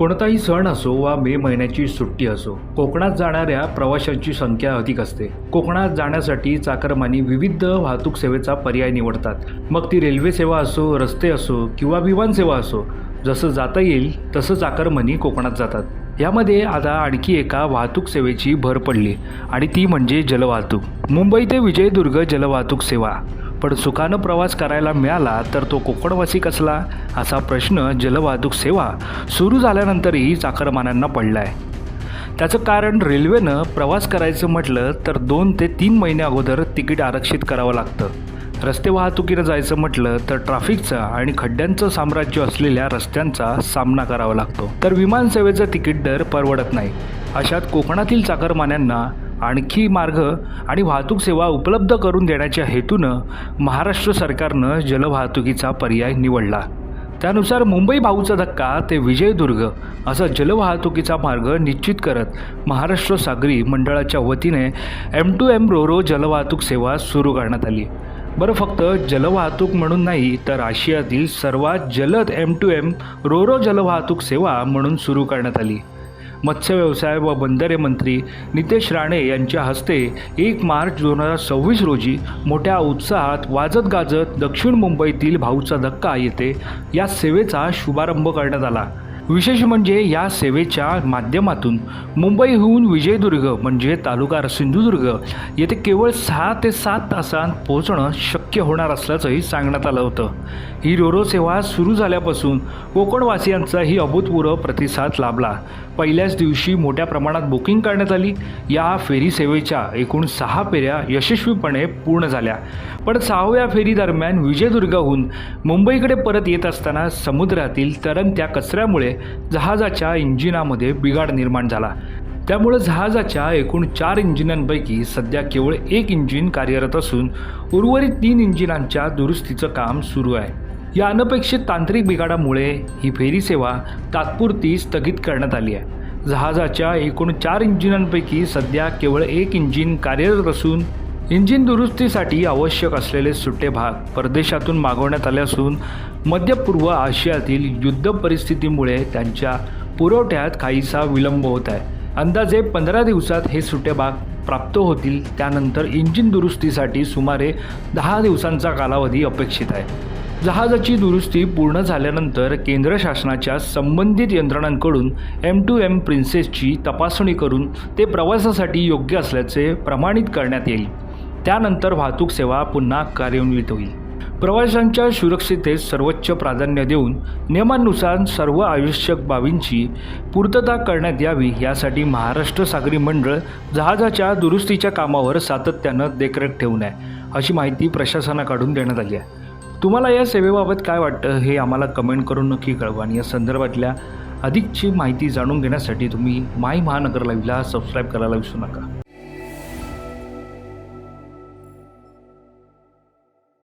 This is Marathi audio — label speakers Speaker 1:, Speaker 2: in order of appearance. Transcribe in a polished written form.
Speaker 1: कोणताही सण असो वा मे महिन्याची सुट्टी असो, कोकणात जाणाऱ्या प्रवाशांची संख्या अधिक असते. कोकणात जाण्यासाठी चाकरमानी विविध वाहतूक सेवेचा पर्याय निवडतात. मग ती रेल्वे सेवा असो, रस्ते असो किंवा विमान सेवा असो, जसं जाता येईल तसं चाकरमानी कोकणात जातात. यामध्ये आता आणखी एका वाहतूक सेवेची भर पडली आणि ती म्हणजे जलवाहतूक. मुंबई ते विजयदुर्ग जलवाहतूक सेवा. पण सुखानं प्रवास करायला मिळाला तर तो कोकणवासी कसला, असा प्रश्न जलवाहतूक सेवा सुरू झाल्यानंतरही चाकरमान्यांना पडला आहे. त्याचं कारण रेल्वेनं प्रवास करायचं म्हटलं तर 2 ते 3 महिने अगोदर तिकीट आरक्षित करावं लागतं. रस्ते वाहतुकीनं जायचं म्हटलं तर ट्रॅफिकचा आणि खड्ड्यांचं साम्राज्य असलेल्या रस्त्यांचा सामना करावा लागतो. तर विमान सेवेचं तिकीट दर परवडत नाही. अशात कोकणातील चाकरमान्यांना आणखी मार्ग आणि वाहतूक सेवा उपलब्ध करून देण्याच्या हेतूनं महाराष्ट्र सरकारनं जलवाहतुकीचा पर्याय निवडला. त्यानुसार मुंबई भाऊचा धक्का ते विजयदुर्ग असा जलवाहतुकीचा मार्ग निश्चित करत महाराष्ट्र सागरी मंडळाच्या वतीने M2M रोरो जलवाहतूक सेवा सुरू करण्यात आली. बरं, फक्त जलवाहतूक म्हणून नाही तर आशियातील सर्वात जलद M2M रोरो जलवाहतूक सेवा म्हणून सुरू करण्यात आली. मत्स्य व्यवसाय व बंदरे मंत्री नितेश राणे यांच्या हस्ते 1 मार्च 2026 रोजी मोठ्या उत्साहात वाजत गाजत दक्षिण मुंबईतील भाऊचा धक्का येथे या सेवेचा शुभारंभ करण्यात आला. विशेष म्हणजे या सेवेच्या माध्यमातून मुंबईहून विजयदुर्ग म्हणजे तालुका सिंधुदुर्ग येथे केवळ 6 ते 7 तासांत पोहोचणं शक्य होणार असल्याचंही सांगण्यात आलं होतं. ही रोरो सेवा सुरू झाल्यापासून कोकणवासियांचाही अभूतपूर्व प्रतिसाद लाभला. पहिल्याच दिवशी मोठ्या प्रमाणात बुकिंग करण्यात आली. या फेरी सेवेच्या एकूण 6 फेऱ्या यशस्वीपणे पूर्ण झाल्या. पण 6व्या फेरीदरम्यान विजयदुर्गहून मुंबईकडे परत येत असताना समुद्रातील तरंगत्या कचऱ्यामुळे जहाजाच्या इंजिनामध्ये बिघाड निर्माण झाला. त्यामुळे जहाजाच्या एकूण 4 इंजिनांपैकी सध्या केवळ 1 इंजिन कार्यरत असून उर्वरित 3 इंजिनांच्या दुरुस्तीचं काम सुरू आहे. या अनपेक्षित तांत्रिक बिघाडामुळे ही फेरी सेवा तात्पुरती स्थगित करण्यात आली आहे. जहाजाच्या एकूण 4 इंजिनांपैकी सध्या केवळ 1 इंजिन कार्यरत असून इंजिन दुरुस्तीसाठी आवश्यक असलेले सुटे भाग परदेशातून मागवण्यात आले असून मध्य पूर्व आशियातील युद्ध परिस्थितीमुळे त्यांच्या पुरवठ्यात काहीसा विलंब होत आहे. अंदाजे 15 दिवसात हे सुटे भाग प्राप्त होतील. त्यानंतर इंजिन दुरुस्तीसाठी सुमारे 10 दिवसांचा कालावधी अपेक्षित आहे. जहाजाची दुरुस्ती पूर्ण झाल्यानंतर केंद्र शासनाच्या संबंधित यंत्रणांकडून M2M प्रिन्सेसची तपासणी करून ते प्रवासासाठी योग्य असल्याचे प्रमाणित करण्यात येईल. त्यानंतर वाहतूक सेवा पुन्हा कार्यान्वित होईल. प्रवाशांच्या सुरक्षिततेस सर्वोच्च प्राधान्य देऊन नियमांनुसार सर्व आवश्यक बाबींची पूर्तता करण्यात यावी यासाठी महाराष्ट्र सागरी मंडळ जहाजाच्या दुरुस्तीच्या कामावर सातत्यानं देखरेख ठेवून आहे, अशी माहिती प्रशासनाकडून देण्यात आली आहे. तुम्हाला या सेवेबाबत काय वाटतं हे आम्हाला कमेंट करून नक्की कळवा आणि या संदर्भातल्या अधिकची माहिती जाणून घेण्यासाठी तुम्ही माय महानगर लाईव्हला सबस्क्राईब करायला विसरू नका.